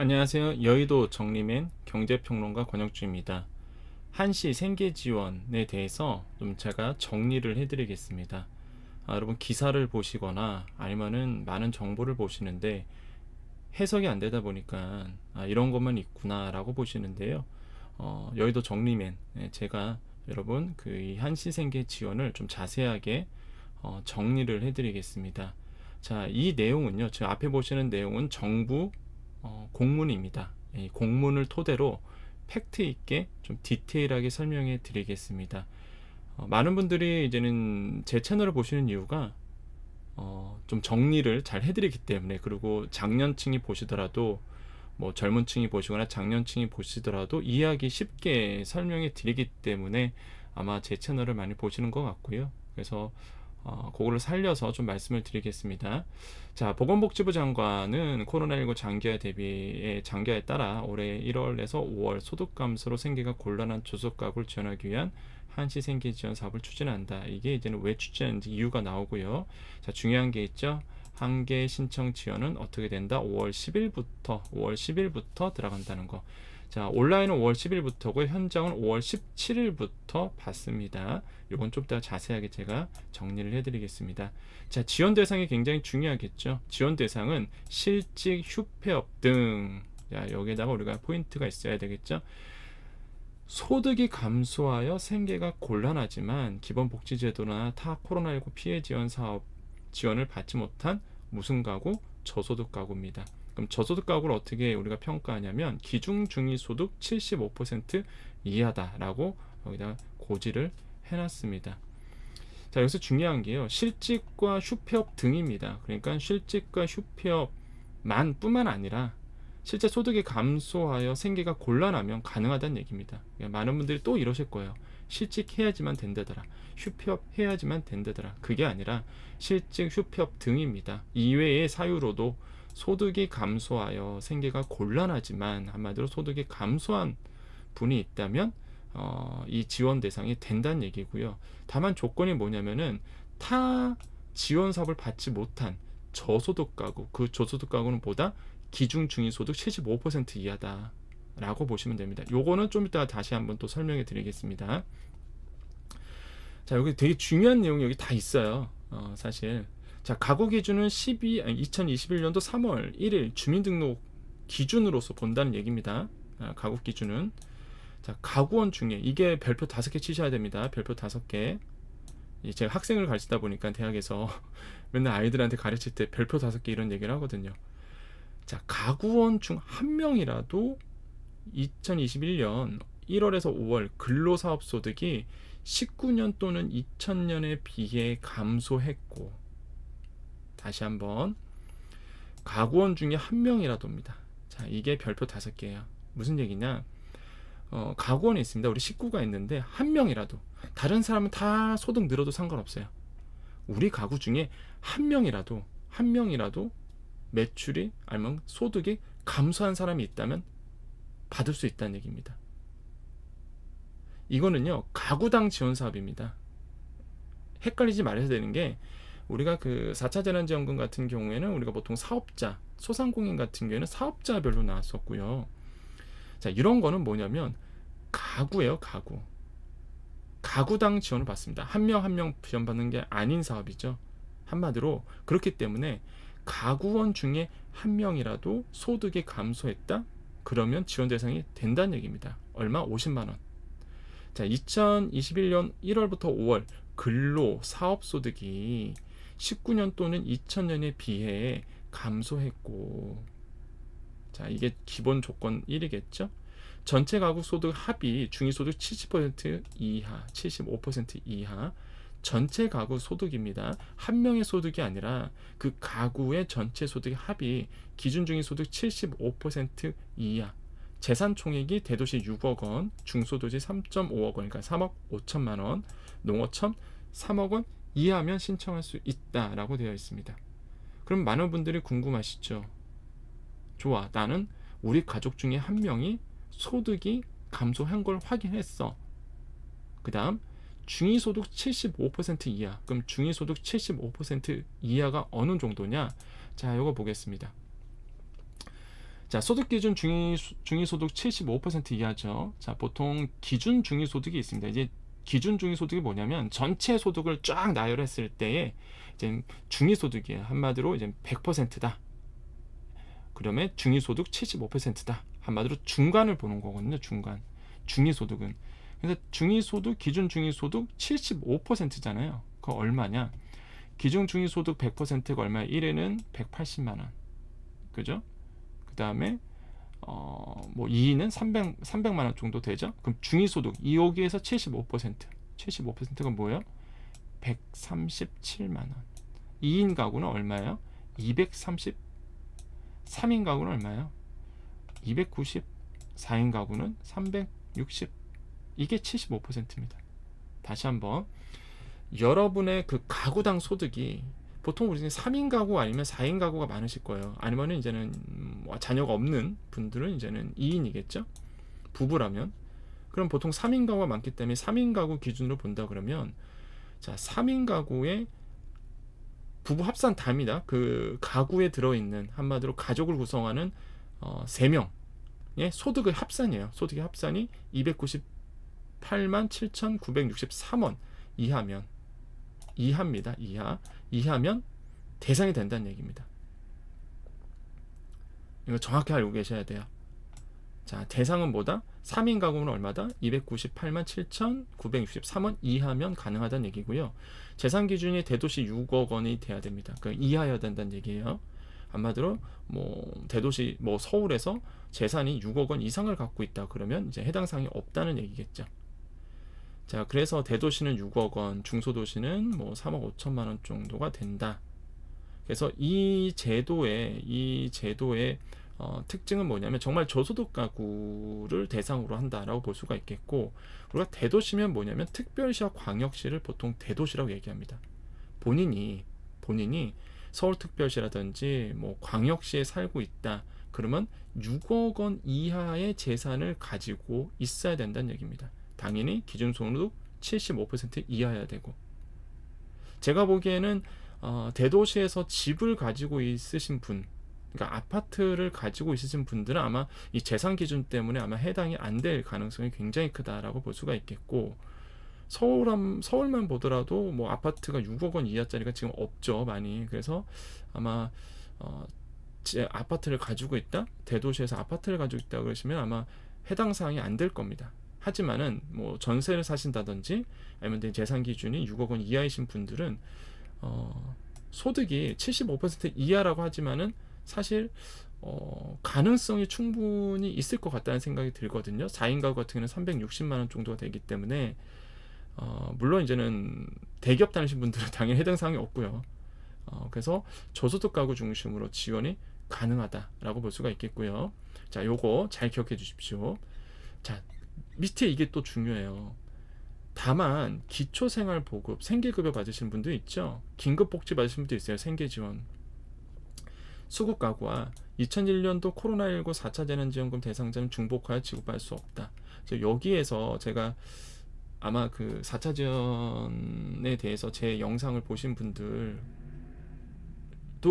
안녕하세요. 여의도 정리맨 경제평론가 권혁주입니다. 한시 생계 지원에 대해서 좀 제가 정리를 해드리겠습니다. 여러분 기사를 보시거나 아니면은 많은 정보를 보시는데 해석이 안 되다 보니까 이런 것만 있구나라고 보시는데요. 여의도 정리맨 제가 여러분 그 이 한시 생계 지원을 좀 자세하게 정리를 해드리겠습니다. 자, 이 내용은요. 지금 앞에 보시는 내용은 정부 공문입니다. 이 공문을 토대로 팩트 있게 좀 디테일하게 설명해 드리겠습니다. 많은 분들이 이제는 제 채널을 보시는 이유가 좀 정리를 잘 해드리기 때문에, 그리고 장년층이 보시더라도 뭐 젊은 층이 보시거나 장년층이 보시더라도 이해하기 쉽게 설명해 드리기 때문에 아마 제 채널을 많이 보시는 것 같고요. 그래서 그거를 살려서 좀 말씀을 드리겠습니다. 자, 보건복지부 장관은 코로나19 장기화에 따라 올해 1월에서 5월 소득 감소로 생계가 곤란한 저소득가구를 지원하기 위한 한시 생계 지원 사업을 추진한다. 이게 이제는 왜 추진하는지 이유가 나오고요. 자, 중요한 게 있죠. 한계 신청 지원은 어떻게 된다? 5월 10일부터 들어간다는 거. 자, 온라인은 5월 10일부터고 현장은 5월 17일부터 받습니다. 이건 좀 더 자세하게 제가 정리를 해드리겠습니다. 자, 지원 대상이 굉장히 중요하겠죠. 지원 대상은 실직, 휴폐업 등. 자, 여기에다가 우리가 포인트가 있어야 되겠죠. 소득이 감소하여 생계가 곤란하지만 기본복지제도나 타 코로나19 피해 지원 사업 지원을 받지 못한 무슨 가구? 저소득 가구입니다. 그럼 저소득 가구를 어떻게 우리가 평가하냐면 기중 중위소득 75% 이하다라고 여기다 고지를 해놨습니다. 자, 여기서 중요한 게요. 실직과 휴폐업 등입니다. 그러니까 실직과 휴폐업만 뿐만 아니라 실제 소득이 감소하여 생계가 곤란하면 가능하다는 얘기입니다. 그러니까 많은 분들이 또 이러실 거예요. 실직해야지만 된다더라. 휴폐업 해야지만 된다더라. 그게 아니라 실직, 휴폐업 등입니다. 이외의 사유로도 소득이 감소하여 생계가 곤란하지만 한마디로 소득이 감소한 분이 있다면 이 지원 대상이 된다는 얘기고요. 다만 조건이 뭐냐면은 타 지원 사업을 받지 못한 저소득 가구, 그 저소득 가구는 보다 기중 중위소득 75% 이하다라고 보시면 됩니다. 요거는 좀 이따 다시 한번 또 설명해 드리겠습니다. 자, 여기 되게 중요한 내용이 여기 다 있어요. 사실. 자, 가구 기준은 2021년도 3월 1일 주민등록 기준으로서 본다는 얘기입니다. 가구 기준은. 자, 가구원 중에 이게 별표 5개 치셔야 됩니다. 별표 5개. 제가 학생을 가르치다 보니까 대학에서 맨날 아이들한테 가르칠 때 별표 5개 이런 얘기를 하거든요. 자, 가구원 중 한 명이라도 2021년 1월에서 5월 근로사업소득이 19년 또는 2000년에 비해 감소했고, 다시 한번 가구원 중에 한 명이라도입니다. 자, 이게 별표 5개예요. 무슨 얘기냐? 가구원이 있습니다. 우리 식구가 있는데 한 명이라도, 다른 사람은 다 소득 늘어도 상관없어요. 우리 가구 중에 한 명이라도 매출이 아니면 소득이 감소한 사람이 있다면 받을 수 있다는 얘기입니다. 이거는요, 가구당 지원 사업입니다. 헷갈리지 말아야 되는 게, 우리가 그 4차 재난지원금 같은 경우에는 우리가 보통 사업자, 소상공인 같은 경우에는 사업자별로 나왔었고요. 자, 이런 거는 뭐냐면 가구예요, 가구. 가구당 지원을 받습니다. 한 명 한 명 지원받는 게 아닌 사업이죠. 한마디로 그렇기 때문에 가구원 중에 한 명이라도 소득이 감소했다? 그러면 지원 대상이 된다는 얘기입니다. 얼마? 50만 원. 자, 2021년 1월부터 5월 근로 사업 소득이 19년 또는 2000년에 비해 감소했고, 자, 이게 기본 조건 1이겠죠? 전체 가구 소득 합이 중위소득 70% 이하, 75% 이하, 전체 가구 소득입니다. 한 명의 소득이 아니라 그 가구의 전체 소득의 합이 기준 중위소득 75% 이하, 재산 총액이 대도시 6억 원, 중소도시 3.5억 원, 그러니까 3억 5천만 원, 농어촌 3억 원 이하면 신청할 수 있다라고 되어 있습니다. 그럼 많은 분들이 궁금하시죠? 좋아, 나는 우리 가족 중에 한 명이 소득이 감소한 걸 확인했어. 그 다음 중위소득 75% 이하. 그럼 중위소득 75% 이하가 어느 정도냐? 자, 이거 보겠습니다. 자, 소득 기준 중위소득 75% 이하죠. 자, 보통 기준 중위소득이 있습니다. 이제 기준 중위소득이 뭐냐면 전체 소득을 쫙 나열했을 때에 이제 중위소득이에요. 한마디로 이제 100%다. 그러면 중위소득 75%다. 한마디로 중간을 보는 거거든요. 중간. 중위소득은. 그래서 중위소득, 기준 중위소득 75%잖아요. 그거 얼마냐? 기준 중위소득 100%가 얼마야? 1에는 180만 원. 그죠? 그 다음에 뭐 2는 300만 원 정도 되죠? 그럼 중위소득 여기에서 75%가 뭐예요? 137만 원. 2인 가구는 얼마예요? 230. 3인 가구는 얼마예요? 290. 4인 가구는 360. 이게 75%입니다. 다시 한번, 여러분의 그 가구당 소득이 보통 우리는 3인 가구 아니면 4인 가구가 많으실 거예요. 아니면은 이제는 자녀가 없는 분들은 이제는 2인이겠죠? 부부라면. 그럼 보통 3인 가구가 많기 때문에 3인 가구 기준으로 본다 그러면, 자, 3인 가구의 부부 합산 답니다. 그 가구에 들어있는, 한마디로 가족을 구성하는 3명의 소득의 합산이에요. 소득의 합산이 298만 7,963원 이하입니다. 이하면 대상이 된다는 얘기입니다. 이거 정확히 알고 계셔야 돼요. 자, 대상은 뭐다? 3인 가구는 얼마다? 298만 7,963원 이하면 가능하다는 얘기고요. 재산 기준이 대도시 6억 원이 돼야 됩니다. 그 이하여야 된다는 얘기예요. 한마디로 뭐 대도시 뭐 서울에서 재산이 6억 원 이상을 갖고 있다 그러면 이제 해당 사항이 없다는 얘기겠죠. 자, 그래서 대도시는 6억 원, 중소도시는 뭐 3억 5천만 원 정도가 된다. 그래서 이 제도의 특징은 뭐냐면 정말 저소득 가구를 대상으로 한다라고 볼 수가 있겠고, 우리가 대도시면 뭐냐면 특별시와 광역시를 보통 대도시라고 얘기합니다. 본인이 서울특별시라든지 뭐 광역시에 살고 있다 그러면 6억 원 이하의 재산을 가지고 있어야 된다는 얘기입니다. 당연히 기준소득 75% 이하여야 되고, 제가 보기에는 대도시에서 집을 가지고 있으신 분, 그러니까 아파트를 가지고 있으신 분들은 아마 이 재산 기준 때문에 아마 해당이 안 될 가능성이 굉장히 크다라고 볼 수가 있겠고, 서울만 보더라도 뭐 아파트가 6억 원 이하짜리가 지금 없죠, 많이. 그래서 아마 제 아파트를 가지고 있다, 대도시에서 아파트를 가지고 있다 그러시면 아마 해당 사항이 안 될 겁니다. 하지만은 뭐 전세를 사신다든지 아니면 재산 기준이 6억 원 이하이신 분들은 소득이 75% 이하라고 하지만은 사실 가능성이 충분히 있을 것 같다는 생각이 들거든요. 4인 가구 같은 경우는 360만 원 정도가 되기 때문에 물론 이제는 대기업 다니신 분들은 당연히 해당 사항이 없고요. 그래서 저소득 가구 중심으로 지원이 가능하다라고 볼 수가 있겠고요. 자, 요거 잘 기억해 주십시오. 자, 밑에 이게 또 중요해요. 다만 기초생활보급, 생계급여 받으시는 분도 있죠. 긴급복지 받으시는 분도 있어요. 생계지원. 수급가구와 2001년도 코로나19 4차 재난지원금 대상자는 중복하여 지급받을 수 없다. 여기에서 제가 아마 그 4차 지원에 대해서 제 영상을 보신 분들도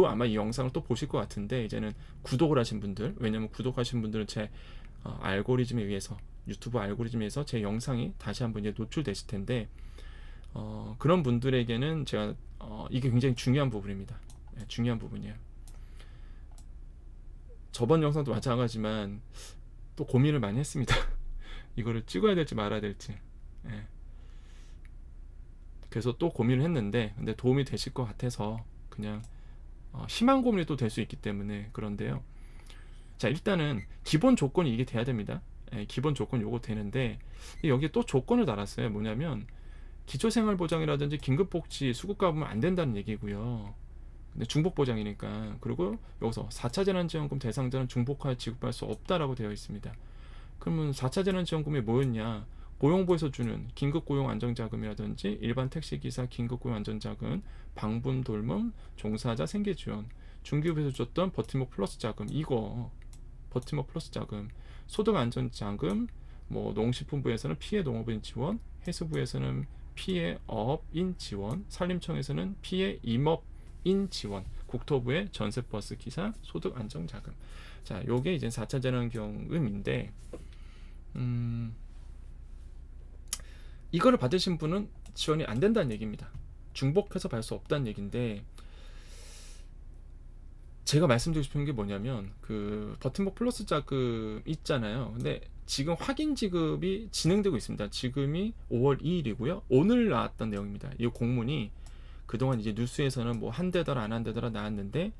아마 이 영상을 또 보실 것 같은데, 이제는 구독을 하신 분들, 왜냐면 구독하신 분들은 제 알고리즘에 의해서, 유튜브 알고리즘에 의해서 제 영상이 다시 한번 이제 노출되실 텐데, 그런 분들에게는 제가 이게 굉장히 중요한 부분입니다. 네, 중요한 부분이에요. 저번 영상도 마찬가지지만 또 고민을 많이 했습니다. 이거를 찍어야 될지 말아야 될지. 예. 그래서 또 고민을 했는데, 근데 도움이 되실 것 같아서 그냥 심한 고민이 또 될 수 있기 때문에 그런데요. 자, 일단은 기본 조건이 이게 돼야 됩니다. 예, 기본 조건 요거 되는데, 여기에 또 조건을 달았어요. 뭐냐면 기초생활보장이라든지 긴급복지 수급가보면 안 된다는 얘기고요. 근데 중복보장이니까. 그리고 여기서 4차 재난지원금 대상자는 중복하여 지급할 수 없다라고 되어 있습니다. 그러면 4차 재난지원금이 뭐였냐? 고용부에서 주는 긴급고용안정자금이라든지 일반 택시기사 긴급고용안정자금, 방문 돌봄 종사자 생계지원, 중기업에서 줬던 버팀목 플러스 자금, 이거 버팀목 플러스 자금, 소득안정자금, 뭐 농식품부에서는 피해 농업인 지원, 해수부에서는 피해 어업인 지원, 산림청에서는 피해 임업인 지원, 국토부의 전세버스 기사 소득 안정 자금. 자, 요게 이제 4차 재난경음인데 이거를 받으신 분은 지원이 안 된다는 얘기입니다. 중복해서 받을 수 없다는 얘기인데, 제가 말씀드리고 싶은 게 뭐냐면 그 버팀목 플러스 자금 있잖아요. 근데 지금 확인 지급이 진행되고 있습니다. 지금이 5월 2일이고요. 오늘 나왔던 내용입니다. 이 공문이 그동안 이제 뉴스에서는 뭐 한대더라 안 한대더라 나왔는데,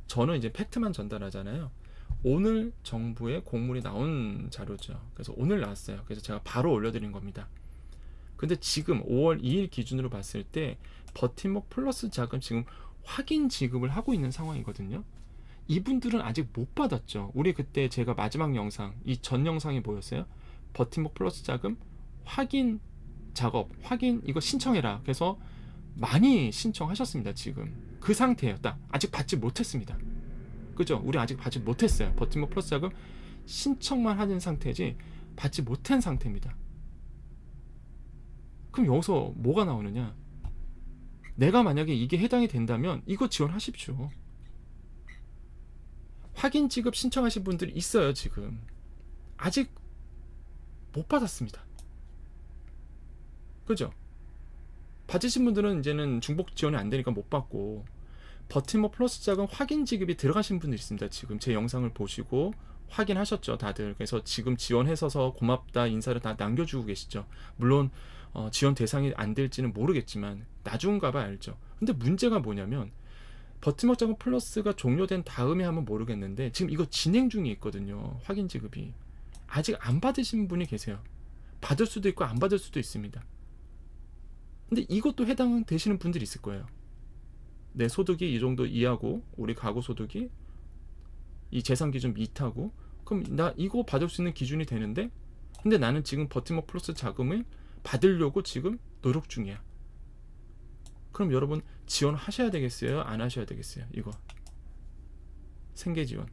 저는 이제 팩트만 전달하잖아요. 오늘 정부의 공문이 나온 자료죠. 그래서 오늘 나왔어요. 그래서 제가 바로 올려드린 겁니다. 근데 지금 5월 2일 기준으로 봤을 때 버팀목 플러스 자금 지금 확인 지급을 하고 있는 상황이거든요. 이분들은 아직 못 받았죠. 우리 그때 제가 마지막 영상, 이 전 영상이 뭐였어요? 버팀목 플러스 자금 확인 작업, 확인 이거 신청해라. 그래서 많이 신청하셨습니다. 지금 그 상태였다. 아직 받지 못했습니다. 그죠? 우리 아직 받지 못했어요. 버팀목 플러스 자금 신청만 하는 상태지 받지 못한 상태입니다. 그럼 여기서 뭐가 나오느냐? 내가 만약에 이게 해당이 된다면 이거 지원하십시오. 확인 지급 신청하신 분들이 있어요. 지금 아직 못 받았습니다. 그죠? 받으신 분들은 이제는 중복 지원이 안 되니까 못 받고, 버팀목 플러스 자금 확인 지급이 들어가신 분들이 있습니다. 지금 제 영상을 보시고 확인하셨죠, 다들. 그래서 지금 지원해서 고맙다 인사를 다 남겨주고 계시죠. 물론 지원 대상이 안 될지는 모르겠지만 나중가 봐 알죠. 근데 문제가 뭐냐면 버팀목 자금 플러스가 종료된 다음에 하면 모르겠는데 지금 이거 진행 중에 있거든요. 확인 지급이 아직 안 받으신 분이 계세요. 받을 수도 있고 안 받을 수도 있습니다. 근데 이것도 해당되시는 분들이 있을 거예요. 내 소득이 이 정도 이하고 우리 가구 소득이 이 재산 기준 밑하고, 그럼 나 이거 받을 수 있는 기준이 되는데, 근데 나는 지금 버팀목 플러스 자금을 받으려고 지금 노력 중이야. 그럼 여러분 지원하셔야 되겠어요? 안 하셔야 되겠어요? 이거 생계 지원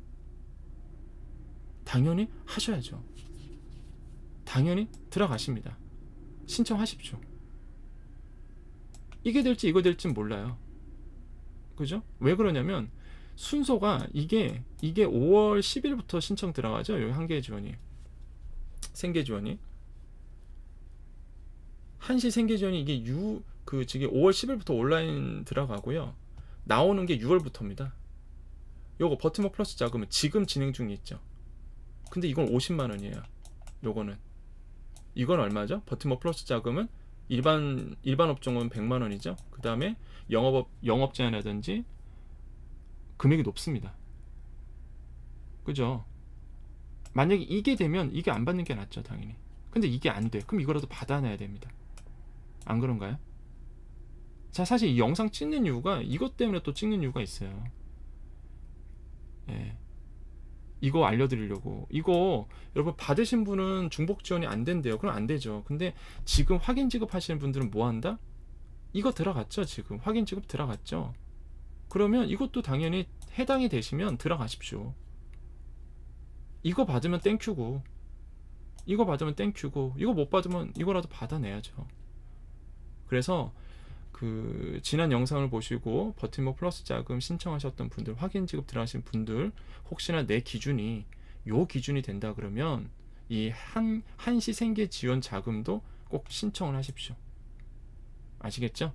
당연히 하셔야죠. 당연히 들어가십니다. 신청하십시오. 이게 될지 이거 될지 몰라요. 그죠? 왜 그러냐면 순서가 이게 5월 10일부터 신청 들어가죠. 여기 한계 지원이, 생계 지원이 한시 생계 지원이 이게 지금 5월 10일부터 온라인 들어가고요. 나오는 게 6월부터입니다. 요거 버팀목 플러스 자금은 지금 진행 중에 있죠. 근데 이건 50만 원이에요. 요거는 이건 얼마죠? 버팀목 플러스 자금은 일반 업종은 100만 원이죠. 그 다음에 영업 제한이라든지 금액이 높습니다. 그죠? 만약에 이게 되면 이게 안 받는 게 낫죠, 당연히. 근데 이게 안 돼. 그럼 이거라도 받아내야 됩니다. 안 그런가요? 자, 사실 이 영상 찍는 이유가 이것 때문에 또 찍는 이유가 있어요. 예. 이거 알려드리려고. 이거 여러분 받으신 분은 중복 지원이 안 된대요. 그럼 안 되죠. 근데 지금 확인 지급하시는 분들은 뭐 한다? 이거 들어갔죠. 지금 확인 지급 들어갔죠. 그러면 이것도 당연히 해당이 되시면 들어가십시오. 이거 받으면 땡큐고, 이거 받으면 땡큐고, 이거 못 받으면 이거라도 받아내야죠. 그래서 그 지난 영상을 보시고 버팀목 플러스 자금 신청하셨던 분들, 확인 지급 들어가신 분들, 혹시나 내 기준이 요 기준이 된다 그러면 이 한시 생계 지원 자금도 꼭 신청을 하십시오. 아시겠죠?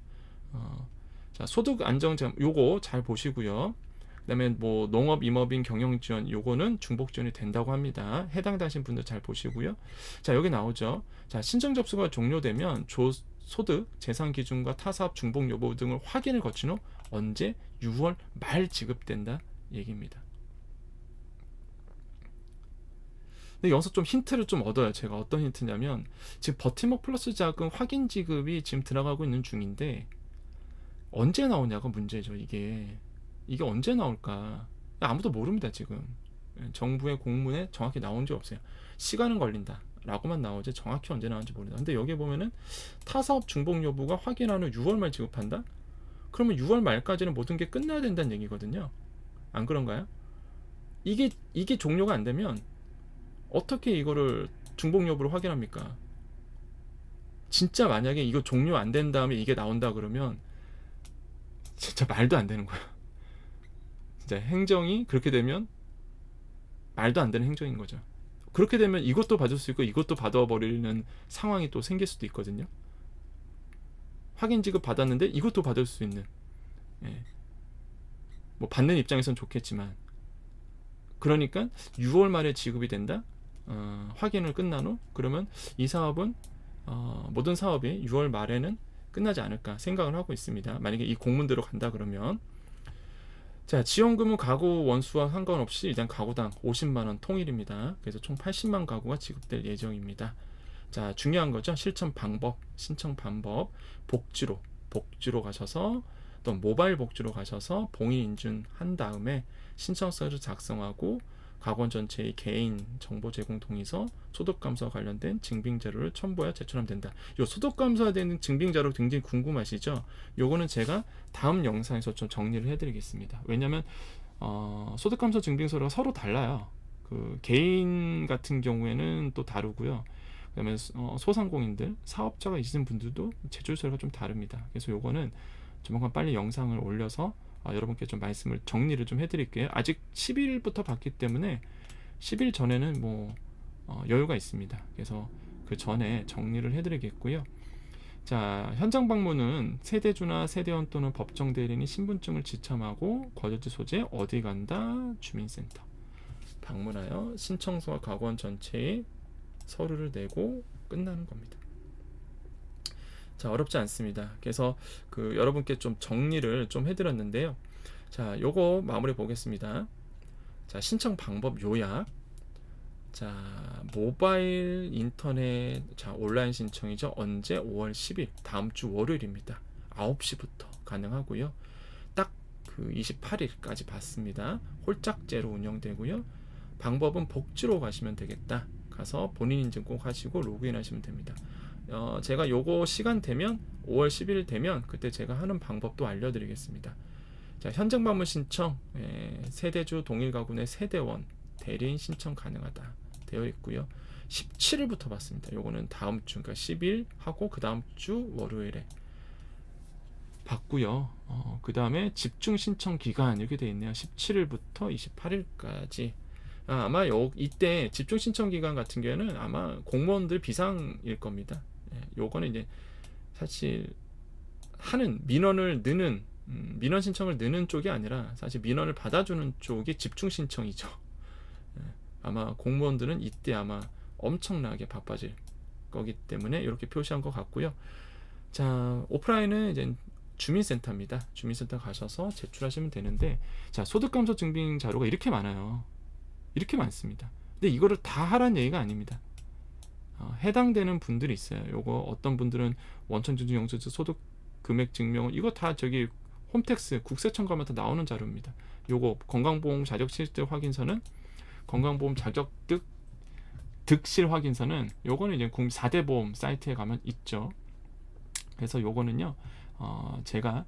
자, 소득 안정 자금 요거 잘 보시고요. 그다음에 뭐 농업, 임업인 경영 지원 요거는 중복 지원이 된다고 합니다. 해당되신 분들 잘 보시고요. 자, 여기 나오죠. 자, 신청 접수가 종료되면 소득, 재산 기준과 타사업 중복 여부 등을 확인을 거친 후 언제 6월 말 지급된다 얘기입니다. 근데 여기서 좀 힌트를 좀 얻어요. 제가 어떤 힌트냐면 지금 버팀목 플러스 자금 확인 지급이 지금 들어가고 있는 중인데 언제 나오냐가 문제죠. 이게 언제 나올까? 아무도 모릅니다. 지금 정부의 공문에 정확히 나온 적 없어요. 시간은 걸린다 라고만 나오지 정확히 언제 나온지 모른다. 근데 여기에 보면은 타사업 중복 여부가 확인한 후 6월 말 지급한다? 그러면 6월 말까지는 모든 게 끝나야 된다는 얘기거든요. 안 그런가요? 이게 종료가 안 되면 어떻게 이거를 중복 여부를 확인합니까? 진짜 만약에 이거 종료 안 된 다음에 이게 나온다 그러면 진짜 말도 안 되는 거야. 진짜 행정이 그렇게 되면 말도 안 되는 행정인 거죠. 그렇게 되면 이것도 받을 수 있고 이것도 받아버리는 상황이 또 생길 수도 있거든요. 확인 지급 받았는데 이것도 받을 수 있는, 예. 뭐 받는 입장에선 좋겠지만, 그러니까 6월 말에 지급이 된다. 확인을 끝난 후 그러면 이 사업은 모든 사업이 6월 말에는 끝나지 않을까 생각을 하고 있습니다. 만약에 이 공문대로 간다 그러면. 자, 지원금은 가구 원수와 상관없이 일단 가구당 50만 원 통일입니다. 그래서 총 80만 가구가 지급될 예정입니다. 자, 중요한 거죠. 실천 방법, 신청 방법, 복지로 가셔서, 또 모바일 복지로 가셔서 봉인 인증한 다음에 신청서를 작성하고 가구원 전체의 개인 정보 제공 동의서, 소득 감소와 관련된 증빙 자료를 첨부하여 제출하면 된다. 이 소득 감소와 되는 증빙 자료 굉장히 궁금하시죠? 요거는 제가 다음 영상에서 좀 정리를 해드리겠습니다. 왜냐하면 소득 감소 증빙서가 서로 달라요. 그 개인 같은 경우에는 또 다르고요. 그다음에 소상공인들, 사업자가 있으신 분들도 제출서가 좀 다릅니다. 그래서 요거는 조만간 빨리 영상을 올려서 여러분께 좀 말씀을 정리를 좀 해드릴게요. 아직 10일부터 받기 때문에 10일 전에는 뭐 여유가 있습니다. 그래서 그 전에 정리를 해드리겠고요. 자, 현장 방문은 세대주나 세대원 또는 법정 대리인이 신분증을 지참하고 거주지 소재 어디 간다 주민센터 방문하여 신청서와 가구원 전체의 서류를 내고 끝나는 겁니다. 자, 어렵지 않습니다. 그래서 그 여러분께 좀 정리를 좀 해드렸는데요. 자, 요거 마무리 보겠습니다. 자, 신청 방법 요약. 자, 모바일 인터넷, 자, 온라인 신청이죠. 언제? 5월 10일 다음 주 월요일입니다. 9시부터 가능하고요. 딱 그 28일까지 받습니다. 홀짝제로 운영되고요. 방법은 복지로 가시면 되겠다. 가서 본인 인증 꼭 하시고 로그인 하시면 됩니다. 제가 요거 시간 되면 5월 10일 되면 그때 제가 하는 방법도 알려드리겠습니다. 자, 현장 방문 신청, 세대주 동일 가구 내 세대원 대리인 신청 가능하다 되어 있고요. 17일부터 받습니다. 요거는 다음 주, 그러니까 10일 하고 그 다음 주 월요일에 받고요. 그 다음에 집중 신청 기간 이렇게 되어 있네요. 17일부터 28일까지. 아마 이때 집중 신청 기간 같은 경우에는 아마 공무원들 비상일 겁니다. 요거는 이제 사실 하는 민원을 넣는 민원 신청을 넣는 쪽이 아니라 사실 민원을 받아주는 쪽이 집중 신청이죠. 아마 공무원들은 이때 아마 엄청나게 바빠질 거기 때문에 이렇게 표시한 것 같고요. 자, 오프라인은 이제 주민센터입니다. 주민센터 가셔서 제출하시면 되는데, 자, 소득감소 증빙 자료가 이렇게 많아요. 이렇게 많습니다. 근데 이거를 다 하라는 얘기가 아닙니다. 해당되는 분들이 있어요. 요거 어떤 분들은 원천징수 영수증 소득 금액 증명은 이거 다 저기 홈택스 국세청 가면 다 나오는 자료입니다. 요거 건강보험 자격 실질 확인서는 건강보험 자격 득실 확인서는 요거는 이제 4대 보험 사이트에 가면 있죠. 그래서 요거는요 제가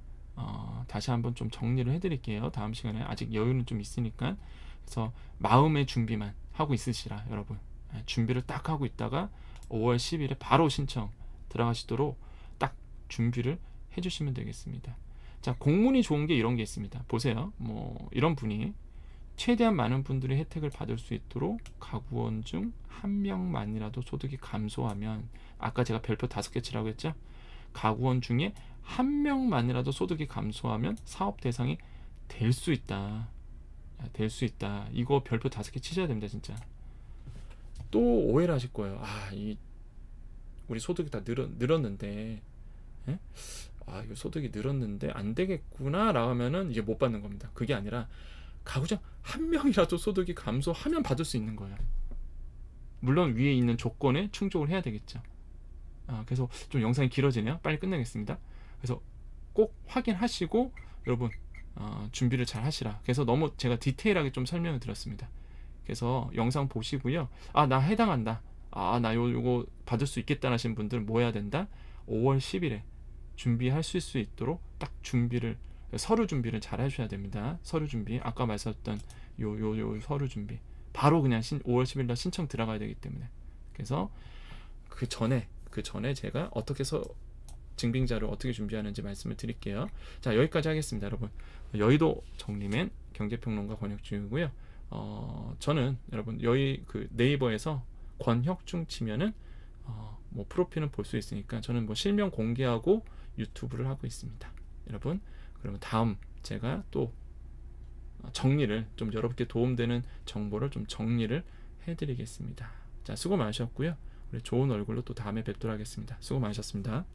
다시 한번 좀 정리를 해드릴게요. 다음 시간에 아직 여유는 좀 있으니까. 그래서 마음의 준비만 하고 있으시라 여러분. 준비를 딱 하고 있다가 5월 10일에 바로 신청 들어가시도록 딱 준비를 해주시면 되겠습니다. 자, 공문이 좋은 게 이런 게 있습니다. 보세요. 뭐 이런 분이 최대한 많은 분들이 혜택을 받을 수 있도록 가구원 중 한 명만이라도 소득이 감소하면, 아까 제가 별표 5개 치라고 했죠. 가구원 중에 한 명만이라도 소득이 감소하면 사업 대상이 될 수 있다. 될 수 있다. 이거 별표 5개 치셔야 됩니다. 진짜. 또 오해를 하실 거예요. 우리 소득이 다 늘었는데, 예? 이거 소득이 늘었는데 안 되겠구나 라고 하면은 이제 못 받는 겁니다. 그게 아니라 가구장 한 명이라도 소득이 감소하면 받을 수 있는 거예요. 물론 위에 있는 조건에 충족을 해야 되겠죠. 그래서 좀 영상이 길어지네요. 빨리 끝내겠습니다. 그래서 꼭 확인하시고 여러분 준비를 잘 하시라. 그래서 너무 제가 디테일하게 좀 설명을 드렸습니다. 그래서 영상 보시고요. 나 해당한다. 나 요거 받을 수 있겠다 하시는 분들은 뭐 해야 된다? 5월 10일에 준비할 수 있도록 딱 서류 준비를 잘 하셔야 됩니다. 서류 준비, 아까 말씀드렸던 요 서류 준비 바로 그냥 5월 10일 날 신청 들어가야 되기 때문에. 그래서 그 전에 제가 어떻게 해서 증빙자료 어떻게 준비하는지 말씀을 드릴게요. 자, 여기까지 하겠습니다, 여러분. 여의도 정리맨 경제평론가 권혁중이고요. 저는 여러분 여기 그 네이버에서 권혁중 치면은 뭐 프로필은 볼 수 있으니까 저는 뭐 실명 공개하고 유튜브를 하고 있습니다. 여러분, 그러면 다음 제가 또 정리를 좀 여러분께 도움되는 정보를 좀 정리를 해드리겠습니다. 자, 수고 많으셨고요. 우리 좋은 얼굴로 또 다음에 뵙도록 하겠습니다. 수고 많으셨습니다.